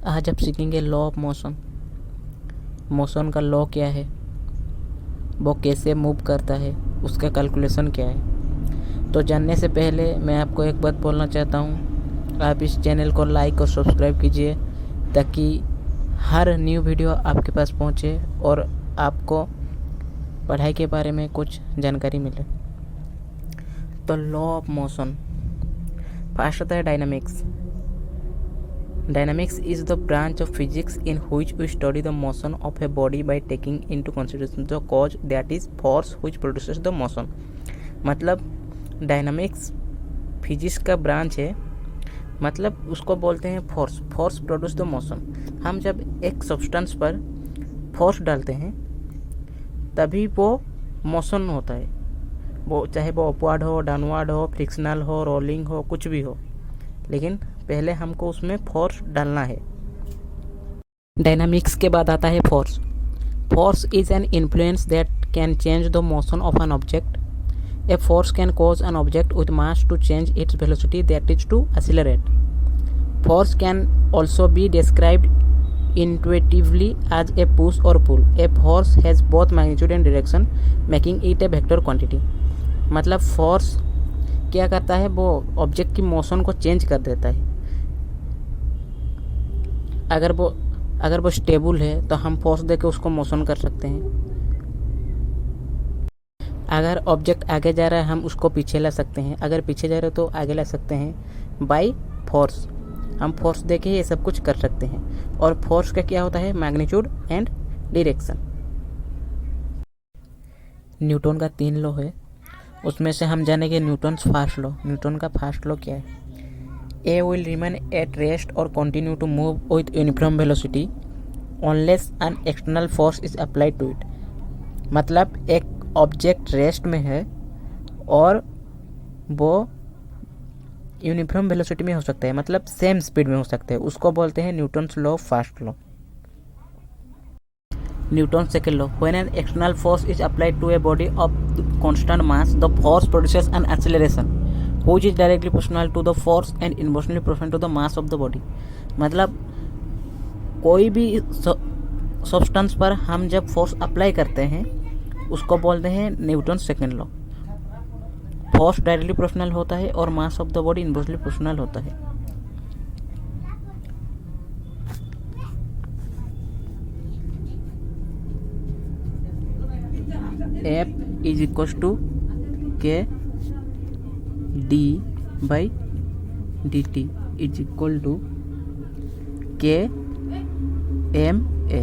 आज आप सीखेंगे लॉ ऑफ मोशन। मोशन का लॉ क्या है, वो कैसे मूव करता है, उसका कैलकुलेशन क्या है। तो जानने से पहले मैं आपको एक बात बोलना चाहता हूँ, आप इस चैनल को लाइक और सब्सक्राइब कीजिए ताकि हर न्यू वीडियो आपके पास पहुँचे और आपको पढ़ाई के बारे में कुछ जानकारी मिले। तो लॉ ऑफ मोशन फर्स्ट होता है dynamics. Dynamics is the branch of physics in which we study the motion of a body by taking into consideration the cause, that is force which produces the motion। मतलब dynamics physics का branch है, मतलब उसको बोलते हैं force. Force produce the motion. हम जब एक सब्सटेंस पर फोर्स डालते हैं तभी वो मोशन होता है, वो चाहे वो अपवर्ड हो, डाउनवर्ड हो, फ्रिक्शनल हो, रोलिंग हो, कुछ भी हो, लेकिन पहले हमको उसमें फोर्स डालना है। डायनामिक्स के बाद आता है force. Force is an influence that can change the motion of an object. A force can cause an object with mass to change its velocity, that is to accelerate. Force can also be described intuitively as a push or pull. A force has both magnitude and direction, making it a vector quantity. मतलब force क्या करता है, वो object की motion को change कर देता है। अगर वो स्टेबल है तो हम फोर्स देके उसको मोशन कर सकते हैं। अगर ऑब्जेक्ट आगे जा रहा है हम उसको पीछे ला सकते हैं, अगर पीछे जा रहे हो तो आगे ला सकते हैं बाय फोर्स। हम फोर्स देके ये सब कुछ कर सकते हैं। और फोर्स का क्या होता है, मैग्नीट्यूड एंड डायरेक्शन। न्यूटन का 3 लॉ है, उसमें से हम जानेंगे न्यूटन्स फर्स्ट लॉ। न्यूटन का फर्स्ट लॉ क्या है, A will remain at rest और continue to move with uniform velocity unless an external force is applied to it. मतलब एक ऑब्जेक्ट रेस्ट में है और वो यूनिफॉर्म वेलोसिटी में हो सकता है, मतलब सेम स्पीड में हो सकता है, उसको बोलते हैं Newton's law first law. Newton second law, when an external force is applied to a body of constant mass, the force produces an acceleration which is directly proportional to the force and inversely proportional to the mass of the body। मतलब कोई भी substance पर हम जब force apply करते हैं उसको बोलते हैं Newton second law. Force directly proportional होता है और mass of the body inversely proportional होता है। F is equals to K D by dt is equal to K M A,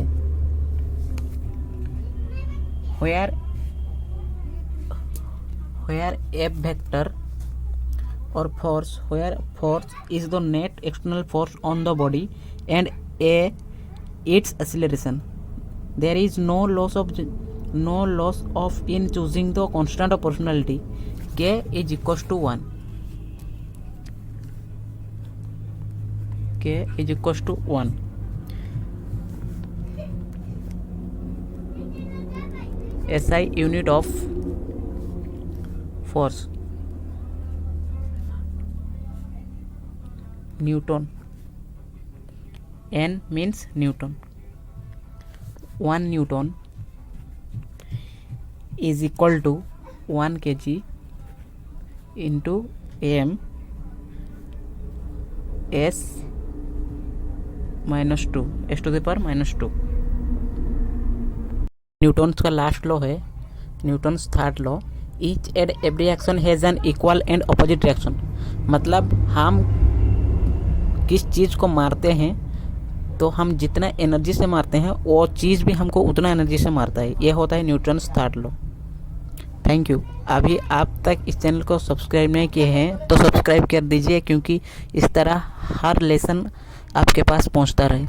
where F vector or force, where force is the net external force on the body and A its acceleration. There is no loss of in choosing the constant of proportionality. K is equals to 1. K is equals to 1. SI unit of force, Newton. N means Newton. 1 Newton is equal to 1 kg into m s minus 2 s to the power minus 2। Newton's का last law है Newton's third law, each and every action has an equal and opposite reaction. मतलब हम किस चीज़ को मारते हैं तो हम जितना एनर्जी से मारते हैं वो चीज़ भी हमको उतना एनर्जी से मारता है। ये होता है Newton's third law. Thank you. अभी आप तक इस चैनल को सब्सक्राइब नहीं किए हैं तो सब्सक्राइब कर दीजिए, क्योंकि इस तरह हर लेसन आपके पास पहुंचता रहे।